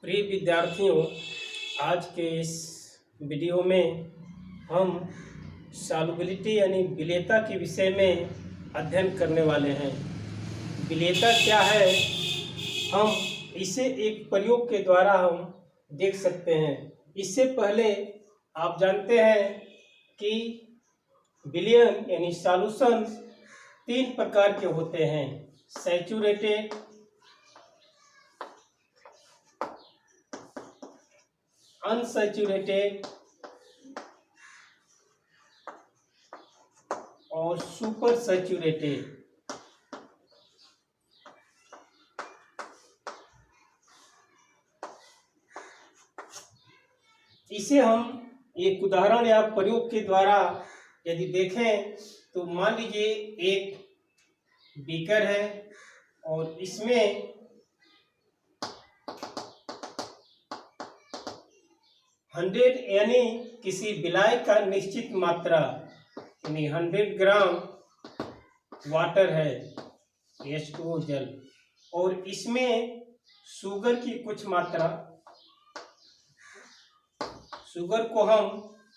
प्रिय विद्यार्थियों, आज के इस वीडियो में हम सॉल्युबिलिटी यानी विलेयता के विषय में अध्ययन करने वाले हैं। विलेयता क्या है, हम इसे एक प्रयोग के द्वारा हम देख सकते हैं। इससे पहले आप जानते हैं कि विलयन यानी सॉल्यूशन तीन प्रकार के होते हैं: सैचुरेटेड, अनसैचुरेटेड और सुपर सैचुरेटेड। इसे हम एक उदाहरण या प्रयोग के द्वारा यदि देखें तो मान लीजिए एक बीकर है और इसमें हंड्रेड यानी किसी विलाय का निश्चित मात्रा यानी 100 ग्राम वाटर है, H2O जल, और इसमें शुगर की कुछ मात्रा, शुगर को हम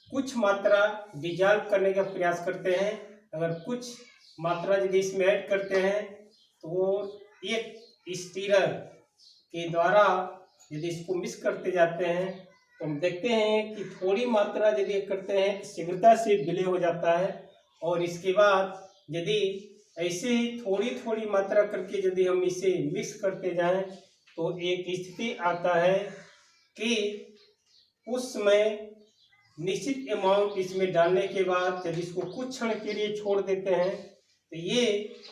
कुछ मात्रा डिजॉल्व करने का प्रयास करते हैं। अगर कुछ मात्रा यदि इसमें ऐड करते हैं तो एक स्टीरर के द्वारा यदि इसको मिक्स करते जाते हैं तो हम देखते हैं कि थोड़ी मात्रा यदि करते हैं शीघ्रता से विलय हो जाता है, और इसके बाद यदि ऐसे ही थोड़ी थोड़ी मात्रा करके यदि हम इसे मिक्स करते जाएं तो एक स्थिति आता है कि उस समय निश्चित अमाउंट इसमें डालने के बाद यदि इसको कुछ क्षण के लिए छोड़ देते हैं तो ये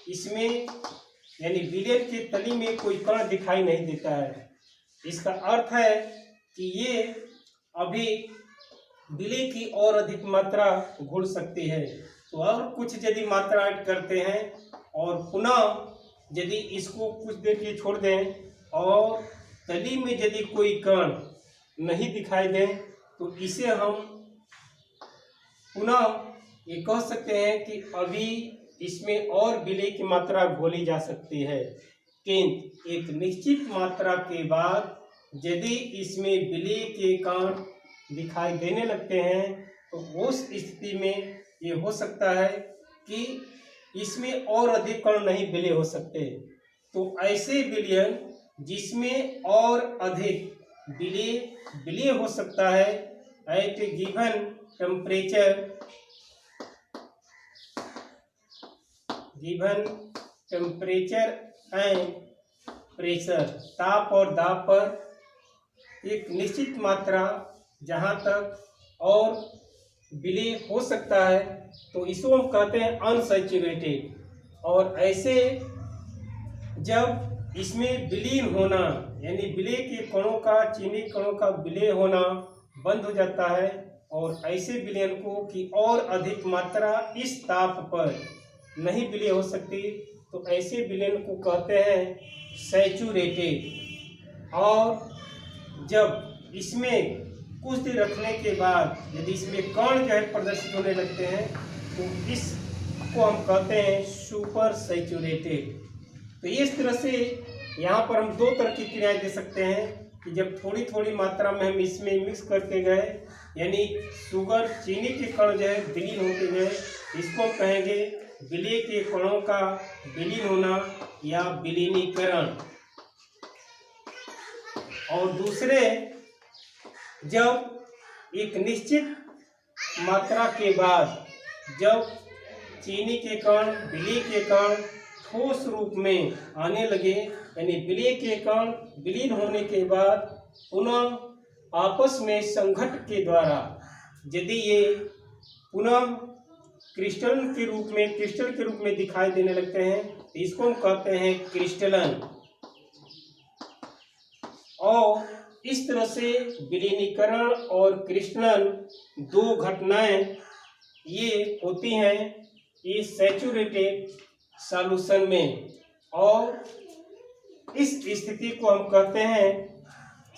इसमें यानी विलयन के तली में कोई कण दिखाई नहीं देता है। इसका अर्थ है कि ये अभी विलय की और अधिक मात्रा घुल सकती है। तो और कुछ यदि मात्रा ऐड करते हैं और पुनः यदि इसको कुछ देर के लिए छोड़ दें और तली में यदि कोई कण नहीं दिखाई दे तो इसे हम पुनः ये कह सकते हैं कि अभी इसमें और विलय की मात्रा घोली जा सकती है। किंतु एक निश्चित मात्रा के बाद यदि इसमें विलय के कण दिखाई देने लगते हैं तो उस स्थिति में ये हो सकता है कि इसमें और अधिक कण नहीं विलय हो सकते। तो ऐसे विलयन जिसमें और अधिक विलय हो सकता है at given temperature and pressure, ताप और दाब पर एक निश्चित मात्रा जहाँ तक और विलय हो सकता है तो इसको हम कहते हैं अनसैचुरेटेड। और ऐसे जब इसमें विलीन होना यानी विलय के कणों का, चीनी कणों का विलय होना बंद हो जाता है और ऐसे विलयन को कि और अधिक मात्रा इस ताप पर नहीं विलय हो सकती तो ऐसे विलयन को कहते हैं सैचुरेटेड। और जब इसमें कुछ देर रखने के बाद यदि इसमें कण जो है प्रदर्शित होने लगते हैं तो इसको हम कहते हैं सुपर सैचुरेटेड। तो इस तरह से यहाँ पर हम दो तरह की क्रियाएं दे सकते हैं कि जब थोड़ी थोड़ी मात्रा में हम इसमें मिक्स करते गए यानी शुगर, चीनी के कण जो है विलीन होते गए, इसको हम कहेंगे विलय के कणों का विलीन होना या विलीनीकरण। और दूसरे, जब एक निश्चित मात्रा के बाद जब चीनी के कण, विलय के कण ठोस रूप में आने लगे यानी विलय के कण विलीन होने के बाद पुनः आपस में संघट्ट के द्वारा यदि ये पुनः क्रिस्टल के रूप में दिखाई देने लगते हैं तो इसको हम कहते हैं क्रिस्टलन। और इस तरह से विलीनीकरण और क्रिस्टलन दो घटनाएं ये होती हैं ये सैचुरेटेड सॉल्यूशन में। और इस स्थिति को हम कहते हैं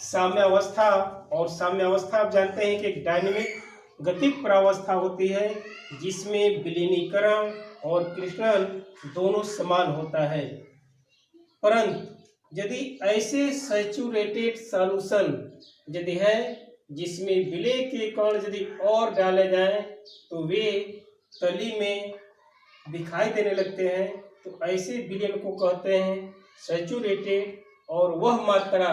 साम्यावस्था। और साम्यावस्था आप जानते हैं कि एक डायनेमिक गतिक प्रावस्था होती है जिसमें विलीनीकरण और क्रिस्टलन दोनों समान होता है। परंतु यदि ऐसे सैचुरेटेड सॉल्यूशन यदि है जिसमें विलय के कण यदि और डाले जाएं तो वे तली में दिखाई देने लगते हैं, तो ऐसे विलयन को कहते हैं सैचुरेटेड। और वह मात्रा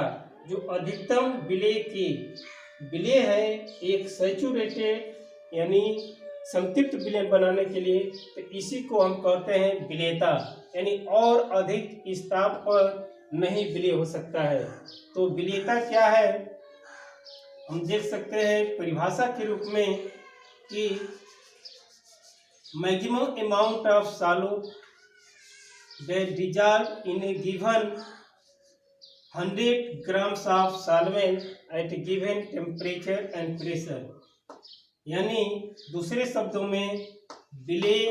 जो अधिकतम विलय है एक सैचुरेटेड यानी संतृप्त विलयन बनाने के लिए, तो इसी को हम कहते हैं विलेयता, यानी और अधिक इस ताप पर नहीं विलय हो सकता है। तो विलेयता क्या है हम देख सकते हैं परिभाषा के रूप में कि maximum amount of solute that dissolve in A given 100 grams of solvent at given temperature and pressure, यानी दूसरे शब्दों में विलय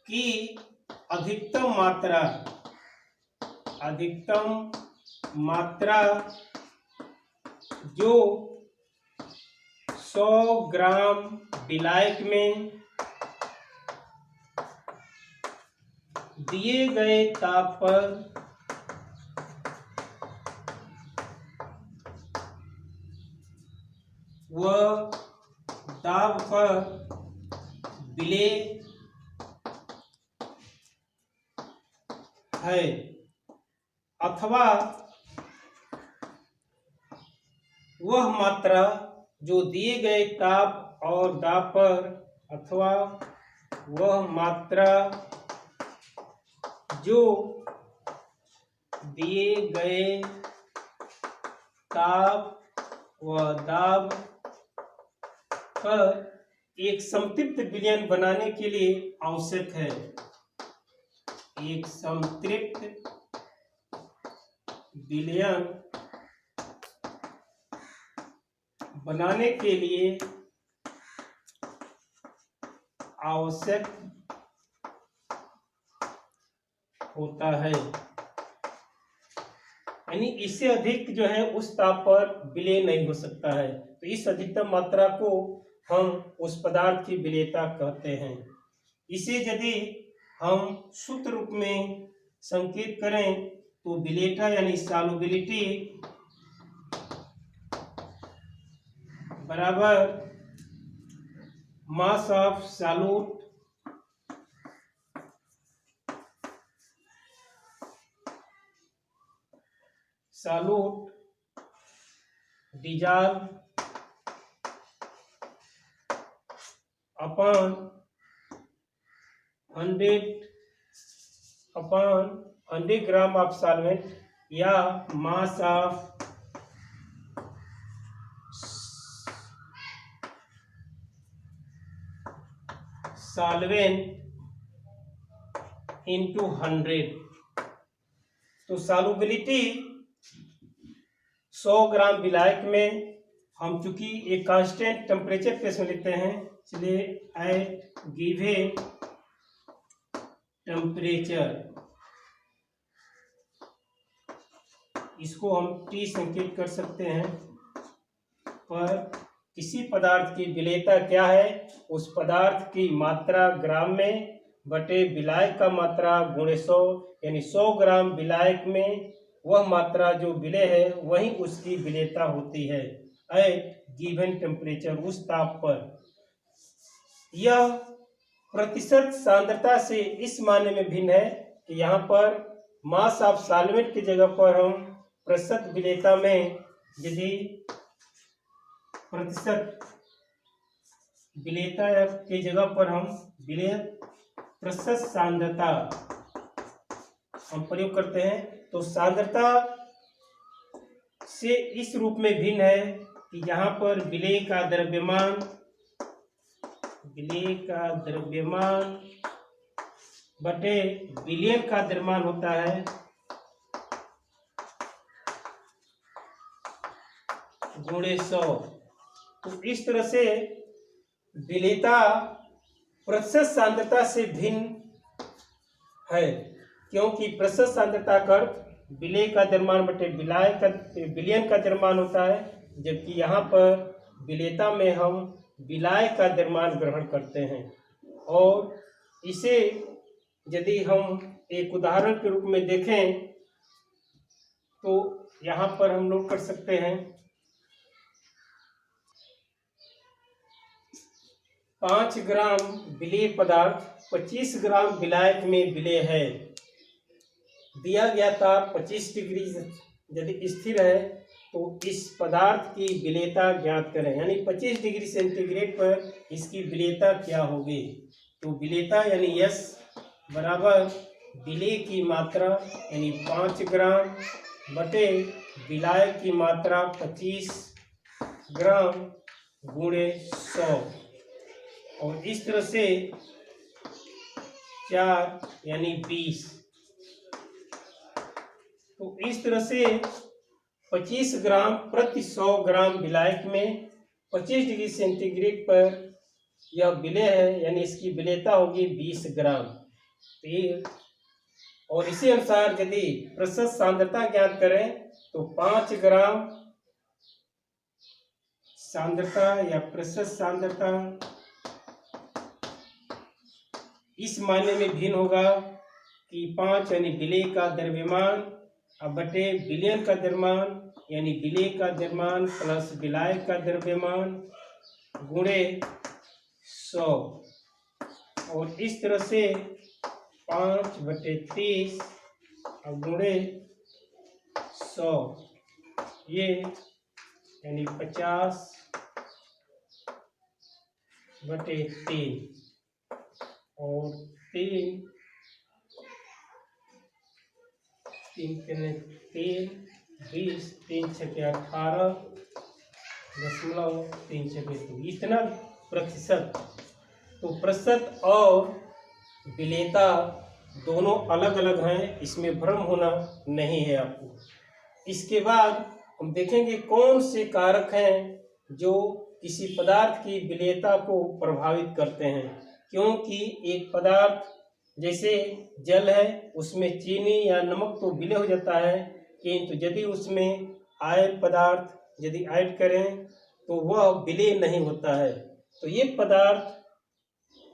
की अधिकतम मात्रा जो 100 ग्राम विलायक में दिए गए ताप पर वह दाब पर विलय है, अथवा वह मात्रा जो दिए गए ताप और दाब पर, अथवा वह मात्रा जो दिए गए ताप व दाब पर एक संतृप्त विलयन बनाने के लिए आवश्यक है। एक संतृप्त विलयन बनाने के लिए आवश्यक होता है, यानी इससे अधिक जो है उस ताप पर विलय नहीं हो सकता है। तो इस अधिकतम मात्रा को हम उस पदार्थ की विलेयता कहते हैं। इसे यदि हम सूत्र रूप में संकेत करें तो विलेयता यानी सॉल्युबिलिटी बराबर mass of solute dissolve upon 100 gram of solvent, या मास ऑफ सॉल्वेंट इंटू 100। तो सॉल्युबिलिटी 100 ग्राम विलायक में हम चूंकि एक कांस्टेंट टेम्परेचर केस में लिखते हैं, इसलिए एट गिवन टेम्परेचर, इसको हम T संकेत कर सकते हैं। पर किसी पदार्थ की विलेयता क्या है, उस पदार्थ की मात्रा ग्राम में बटे विलायक का मात्रा गुणे 100, यानी 100 ग्राम विलायक में वह मात्रा जो विलय है वही उसकी विलेयता होती है एट गिवन टेम्परेचर, उस ताप पर। यह प्रतिशत सांद्रता से इस मायने में भिन्न है कि यहाँ पर मास ऑफ सॉल्वेंट की जगह पर हम प्रतिशत विलेयता में यदि प्रतिशत विलेयता की जगह पर हम विलेय प्रतिशत सांद्रता हम प्रयोग करते हैं, तो सांद्रता से इस रूप में भिन्न है कि यहाँ पर विलेय का द्रव्यमान बटे विलयन का द्रव्यमान होता है गुणे 100। तो इस तरह से विलेयता प्रतिशत सांद्रता से भिन्न है, क्योंकि प्रतिशत सांद्रता का अर्थ विलय का द्रव्यमान बटे विलयन का द्रव्यमान होता है, जबकि यहाँ पर विलेयता में हम विलायक का द्रव्यमान ग्रहण करते हैं। और इसे यदि हम एक उदाहरण के रूप में देखें तो यहाँ पर हम लोग कर सकते हैं 5 ग्राम विलेय पदार्थ 25 ग्राम विलायक में विलेय है। दिया गया ताप 25 डिग्री यदि स्थिर है तो इस पदार्थ की विलेयता ज्ञात करें, यानी 25 डिग्री सेंटीग्रेड पर इसकी विलेयता क्या होगी। तो विलेयता यानी S बराबर विलेय की मात्रा यानी 5 ग्राम बटे विलायक की मात्रा 25 ग्राम गुणे 100, और इस तरह से 4 यानी 20। तो इस तरह से 25 ग्राम प्रति 100 ग्राम विलायक में 25 डिग्री सेंटीग्रेड पर यह विलेय है, यानी इसकी विलेयता होगी 20 ग्राम। और इसी अनुसार यदि प्रतिशत सांद्रता ज्ञात करें तो 5 ग्राम सांद्रता या प्रतिशत सांद्रता इस मायने में भिन्न होगा कि 5 यानी विलेय का द्रव्यमान अब बटे विलयन का द्रव्यमान यानी विलेय का द्रव्यमान प्लस विलायक का द्रव्यमान गुणे 100, और इस तरह से 5/30 और गुणे 100 ये यानी 50/3 और 3 20 3 छके 18.36, तो इतना प्रतिशत। तो प्रतिशत और विलेयता दोनों अलग अलग हैं, इसमें भ्रम होना नहीं है आपको। इसके बाद हम देखेंगे कौन से कारक हैं जो किसी पदार्थ की विलेयता को प्रभावित करते हैं, क्योंकि एक पदार्थ जैसे जल है उसमें चीनी या नमक तो विलेय हो जाता है, किंतु यदि उसमें आयन पदार्थ यदि ऐड करें तो वह विलेय नहीं होता है। तो ये पदार्थ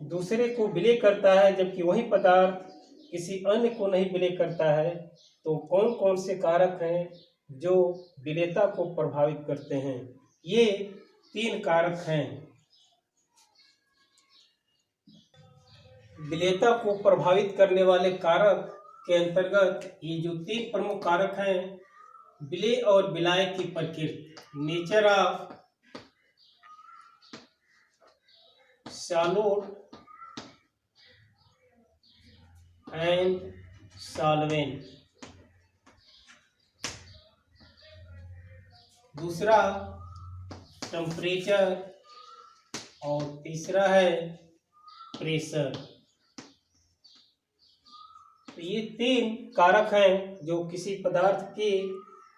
दूसरे को विलेय करता है जबकि वही पदार्थ किसी अन्य को नहीं विलेय करता है। तो कौन कौन से कारक हैं जो विलेयता को प्रभावित करते हैं? ये 3 कारक हैं। विलेयता को प्रभावित करने वाले कारक के अंतर्गत ये जो 3 प्रमुख कारक हैं, विलेय और विलायक की प्रकृति, nature of solute and solvent, दूसरा टेम्परेचर, और तीसरा है प्रेशर। तो ये 3 कारक हैं जो किसी पदार्थ के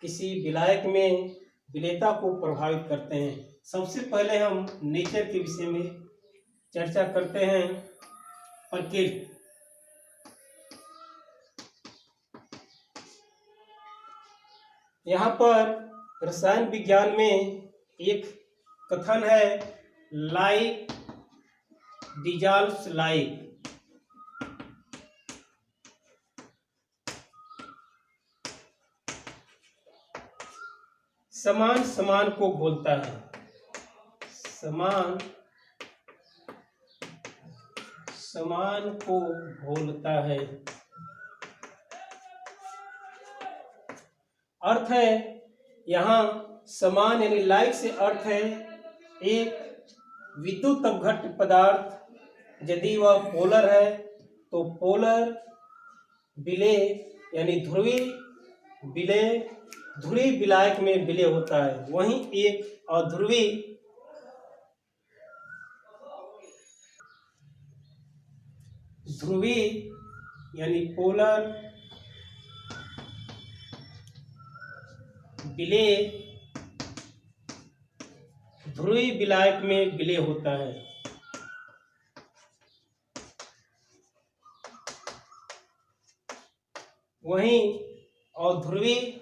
किसी विलायक में विलेयता को प्रभावित करते हैं। सबसे पहले हम नेचर के विषय में चर्चा करते हैं, प्रकृति। यहाँ पर रसायन विज्ञान में एक कथन है, लाइक डिजॉल्व्स लाइक, समान समान को घोलता है, समान समान को घोलता है। अर्थ है यहाँ समान यानी लाइक से अर्थ है एक विद्युत अपघट्य पदार्थ यदि वह पोलर है तो पोलर विलेय यानी ध्रुवीय विलेय ध्रुवीय विलायक में विलेय होता है। वहीं एक अध्रुवीय ध्रुवीय यानी पोलर विलेय ध्रुवीय विलायक में विलेय होता है। वहीं अध्रुवीय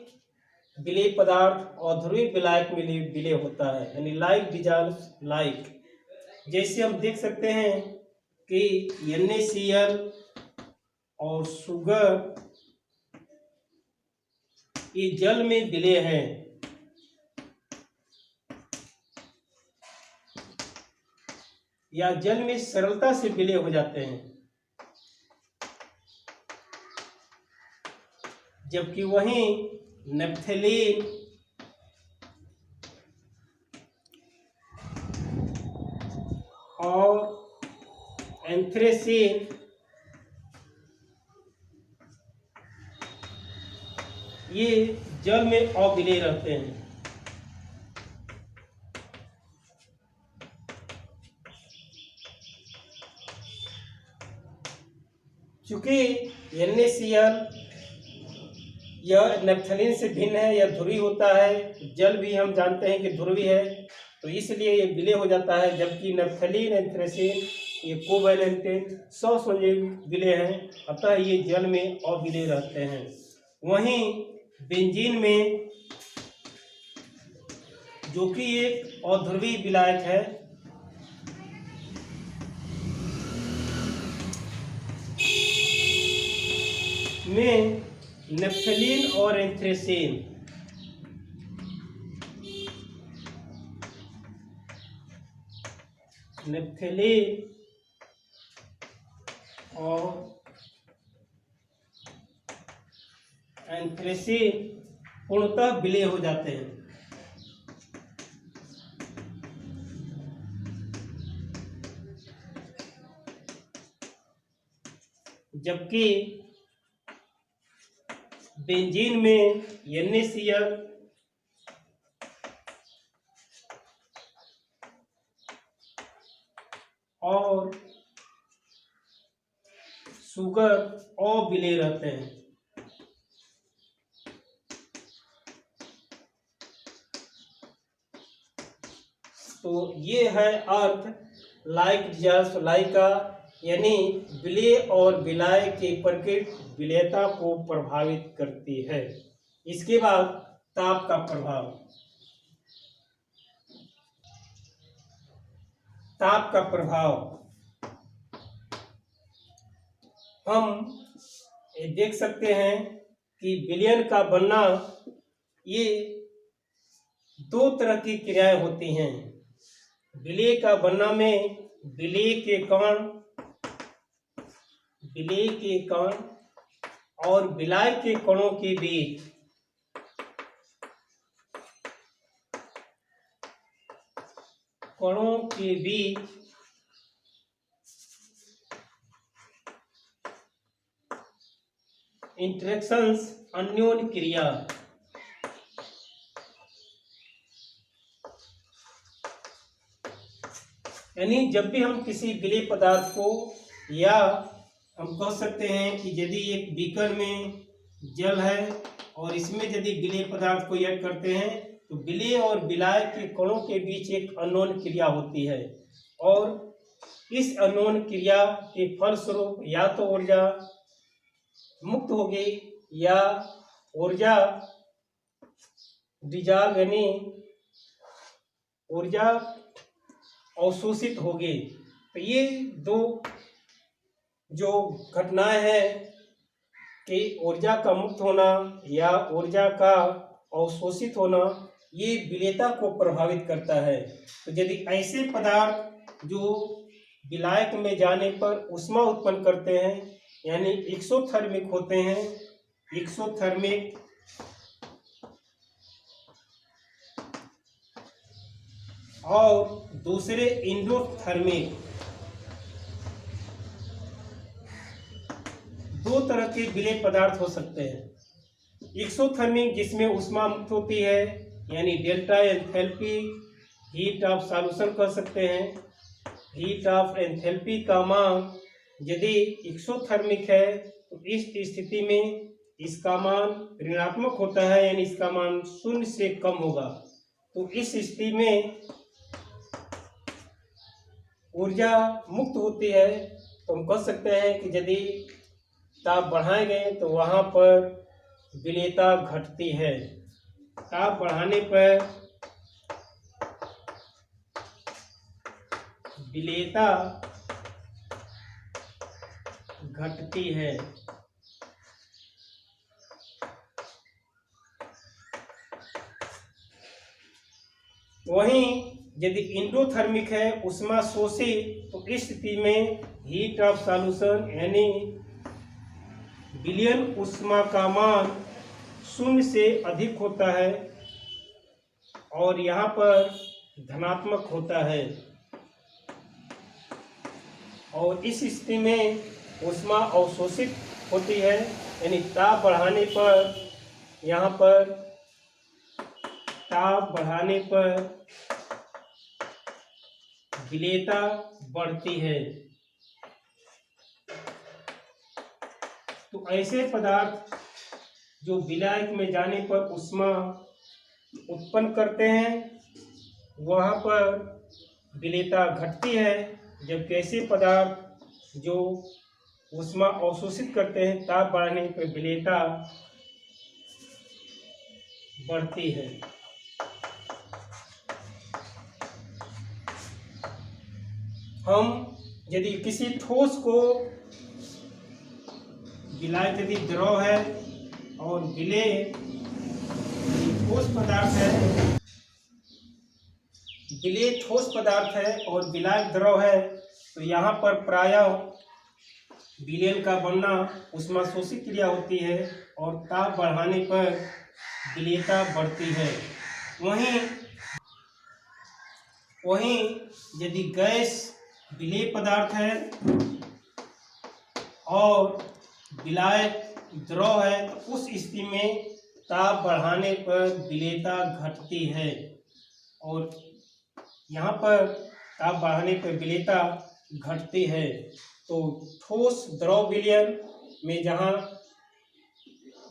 विलेय पदार्थ अध्रुवीय विलायक में विलेय होता है, यानी लाइक डिजॉल्व्स लाइक। जैसे हम देख सकते हैं कि NaCl और शुगर ये जल में विलय हैं, या जल में सरलता से विलय हो जाते हैं, जबकि वहीं नैप्थेलीन और एंथ्रेसीन ये जल में अविलय रहते हैं। चूंकि NaCl यह नैप्थेलीन से भिन्न है, यह ध्रुवीय होता है, जल भी हम जानते हैं कि ध्रुवीय है, तो इसलिए ये विलय हो जाता है, जबकि नैप्थेलीन एंथ्रेसीन ये कोवैलेंट सहसंयोजी विलय हैं, अतः ये जल में अविलय रहते हैं। वहीं बेंजीन में, जो कि एक अध्रुवीय विलायक है, में नैप्थेलीन और एंथ्रेसीन नैप्थेलीन और एंथ्रेसीन पूर्णतः विलय हो जाते हैं। जबकि बेंजीन में NaCl और शुगर अविलय रहते हैं। तो ये है अर्थ लाइक जस्ट लाइक का, यानी विलय और विलाय के प्रकृति विलयता को प्रभावित करती है। इसके बाद ताप का प्रभाव। ताप का प्रभाव हम ये देख सकते हैं कि विलयन का बनना, ये दो तरह की क्रियाएं होती हैं। विलय का बनना में विलय के कण और विलाय के कणों के बीच इंटरेक्शंस, अन्योन्य क्रिया, यानी जब भी हम किसी विलय पदार्थ को, या हम कह सकते हैं कि यदि एक बीकर में जल है और इसमें यदि विलय पदार्थ को ऐड करते हैं, तो विलय और विलाय के कणों के बीच एक अन्योन्य क्रिया होती है, और इस अन्योन्य क्रिया के फलस्वरूप या तो ऊर्जा मुक्त होगी या ऊर्जा डिजॉल्व, यानी ऊर्जा अवशोषित होगी। तो ये दो जो घटनाएं हैं कि ऊर्जा का मुक्त होना या ऊर्जा का अवशोषित होना, ये विलयता को प्रभावित करता है। तो यदि ऐसे पदार्थ जो विलायक में जाने पर ऊष्मा उत्पन्न करते हैं, यानी एक्सोथर्मिक होते हैं, एक्सोथर्मिक और दूसरे इंडोथर्मिक, दो तरह के विलय पदार्थ हो सकते हैं। एक्सोथर्मिक जिसमें ऊष्मा मुक्त होती है, यानी delta enthalpy, heat of solution कह सकते हैं। हीट ऑफ एंथैल्पी का मान यदि एक्सोथर्मिक है तो इस स्थिति में इसका मान ऋणात्मक होता है, यानी इसका मान 0 से कम होगा। तो इस स्थिति में ऊर्जा मुक्त होती है, तो हम कह सकते हैं कि यदि ताप बढ़ाए गए तो वहां पर विलयता घटती है। ताप बढ़ाने पर विलयता घटती है। वहीं यदि इंडोथर्मिक है, ऊष्मा शोषी, तो इस स्थिति में हीट ऑफ सॉल्यूशन यानी विलयन ऊष्मा का मान 0 से अधिक होता है और यहाँ पर धनात्मक होता है। और इस स्थिति में ऊष्मा अवशोषित होती है, यानी ताप बढ़ाने पर, यहाँ पर ताप बढ़ाने पर विलेयता बढ़ती है। तो ऐसे पदार्थ जो विलायक में जाने पर ऊष्मा उत्पन्न करते हैं, वहाँ पर विलेयता घटती है, जबकि ऐसे पदार्थ जो ऊष्मा अवशोषित करते हैं, ताप बढ़ाने पर विलेयता बढ़ती है। हम यदि किसी ठोस को, विलायक यदि द्रव है और विलेय ठोस पदार्थ है, विलेय ठोस पदार्थ है और विलायक द्रव है, तो यहाँ पर प्रायः विलयन का बनना ऊष्मा शोषित क्रिया होती है और ताप बढ़ाने पर विलेयता बढ़ती है। वहीं यदि गैस विलेय पदार्थ है और विलायक द्रव है, तो उस स्थिति में ताप बढ़ाने पर विलेयता घटती है और यहाँ पर ताप बढ़ाने पर विलेयता घटती है। तो ठोस द्रव विलयन में जहाँ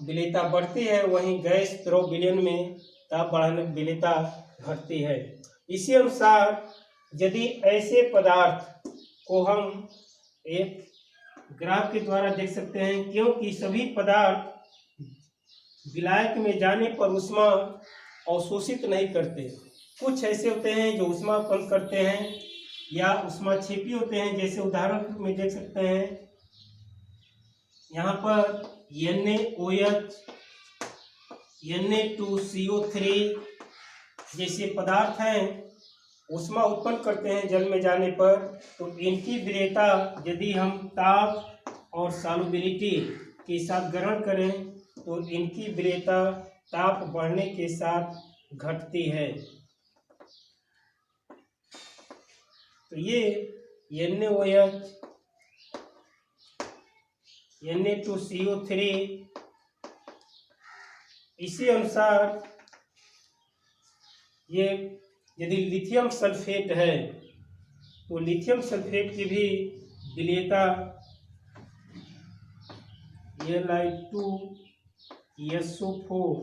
विलेयता बढ़ती है, वहीं गैस द्रव विलयन में ताप बढ़ाने पर विलेयता घटती है। इसी अनुसार यदि ऐसे पदार्थ को हम एक ग्राफ के द्वारा देख सकते हैं, क्योंकि सभी पदार्थ विलायक में जाने पर ऊष्मा अवशोषित नहीं करते। कुछ ऐसे होते हैं जो ऊष्मा उत्पन्न करते हैं या ऊष्मा क्षेपी होते हैं, जैसे उदाहरण में देख सकते हैं यहाँ पर NaOH, Na2CO3 जैसे पदार्थ हैं, ऊष्मा उत्पन्न करते हैं जल में जाने पर। तो इनकी विलेयता यदि हम ताप और सॉल्युबिलिटी के साथ ग्रहण करें, तो इनकी विलेयता ताप बढ़ने के साथ घटती है। तो ये NaOH, Na2CO3, इसी अनुसार ये यदि लिथियम सल्फेट है, तो लिथियम सल्फेट की भी विलेयता Li2SO4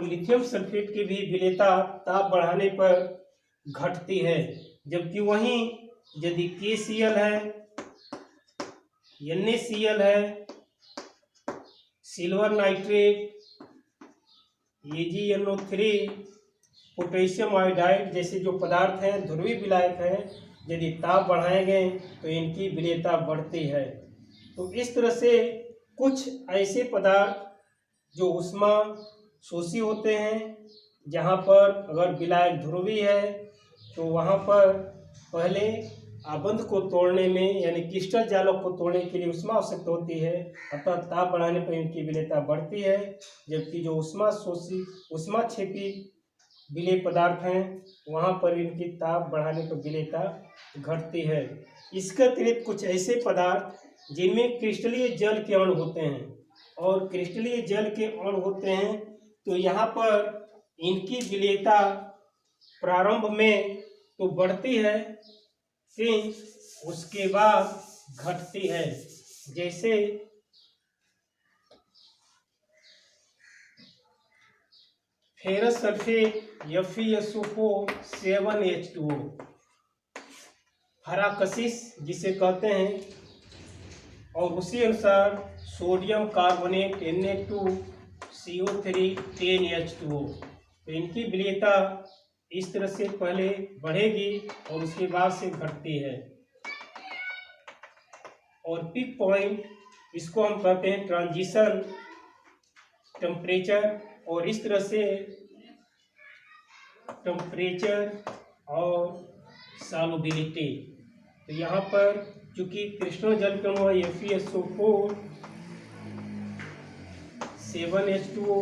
लिथियम सल्फेट की भी विलेयता ताप बढ़ाने पर घटती है। जबकि वहीं यदि KCl है, NaCl है, silver nitrate, AgNO3, potassium iodide जैसे जो पदार्थ हैं, ध्रुवीय विलायक हैं, यदि ताप बढ़ाएंगे तो इनकी विलेयता बढ़ती है। तो इस तरह से कुछ ऐसे पदार्थ जो ऊष्मा शोषी होते हैं, जहाँ पर अगर विलायक ध्रुवीय है, तो वहाँ पर पहले आबंध को तोड़ने में, यानी क्रिस्टल जालों को तोड़ने के लिए ऊष्मा आवश्यकता होती है, अतः ताप बढ़ाने पर इनकी विलेयता बढ़ती है। जबकि जो ऊष्मा क्षेपी विलेय पदार्थ हैं, वहाँ पर इनकी ताप बढ़ाने पर विलेयता घटती है। इसके अतिरिक्त कुछ ऐसे पदार्थ जिनमें क्रिस्टलीय जल के अणु होते हैं, और क्रिस्टलीय जल के अणु होते हैं, तो यहाँ पर इनकी विलेयता प्रारंभ में तो बढ़ती है, फिर उसके बाद घटती है। जैसे फेरस सल्फेट FeSO4 7H2O, हराकशिस जिसे कहते हैं, और उसी अनुसार सोडियम कार्बोनेट Na2CO3 10H2O। तो इनकी विलेयता इस तरह से पहले बढ़ेगी और उसके बाद से घटती है। और पिक पॉइंट इसको हम कहते हैं ट्रांजिशन टेम्परेचर। और इस तरह से टेम्परेचर और सॉल्युबिलिटी। तो यहाँ पर चूंकि क्रिस्टल जल का अणु है FeSO4 7H2O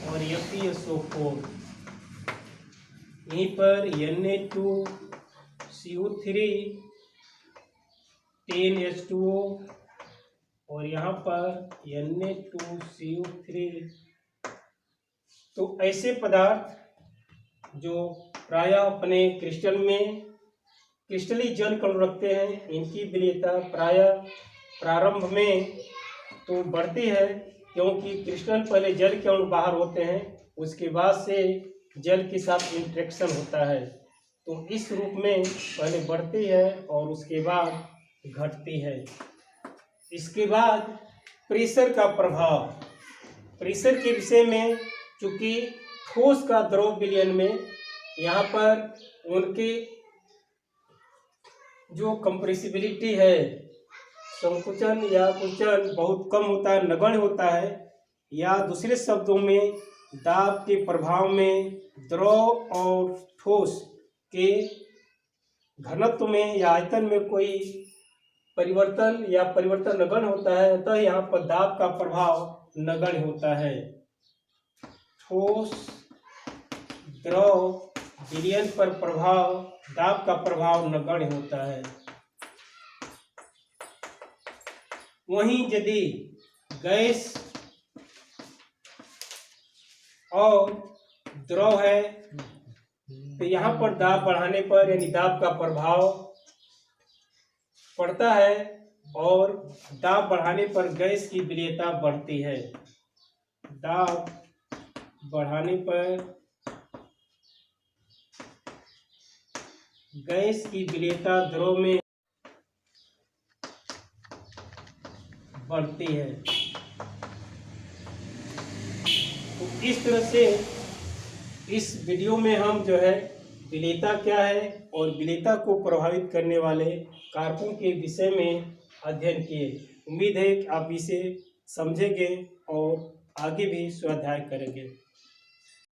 और FeSO4, यहीं पर Na2CO3 10H2O और यहाँ पर Na2CO3। तो ऐसे पदार्थ जो प्रायः अपने क्रिस्टल में क्रिस्टली जल कण रखते हैं, इनकी विलेयता प्रायः प्रारंभ में तो बढ़ती है, क्योंकि क्रिस्टल पहले जल के अणु बाहर होते हैं, उसके बाद से जल के साथ इंटरेक्शन होता है। तो इस रूप में पहले बढ़ती है और उसके बाद घटती है। इसके बाद प्रेशर का प्रभाव। प्रेशर के विषय में चूंकि ठोस का द्रव विलयन में यहाँ पर उनके जो कंप्रेसिबिलिटी है, संकुचन या कुंचन बहुत कम होता है, नगण्य होता है, या दूसरे शब्दों में दाब के प्रभाव में द्रव और ठोस के घनत्व में या आयतन में कोई परिवर्तन या परिवर्तन नगण्य होता है, अतः यहाँ पर दाब का प्रभाव नगण्य होता है। ठोस द्रव विलयन पर प्रभाव, दाब का प्रभाव नगण्य होता है। वहीं यदि गैस और द्रव है तो यहाँ पर दाब बढ़ाने पर यानी दाब का प्रभाव पड़ता है और दाब बढ़ाने पर गैस की विलेयता बढ़ती है। दाब बढ़ाने पर गैस की विलेयता द्रव में बढ़ती है। तो इस तरह से इस वीडियो में हम जो है विलेयता क्या है और विलेयता को प्रभावित करने वाले कारकों के विषय में अध्ययन किए। उम्मीद है कि आप इसे समझेंगे और आगे भी स्वाध्याय करेंगे।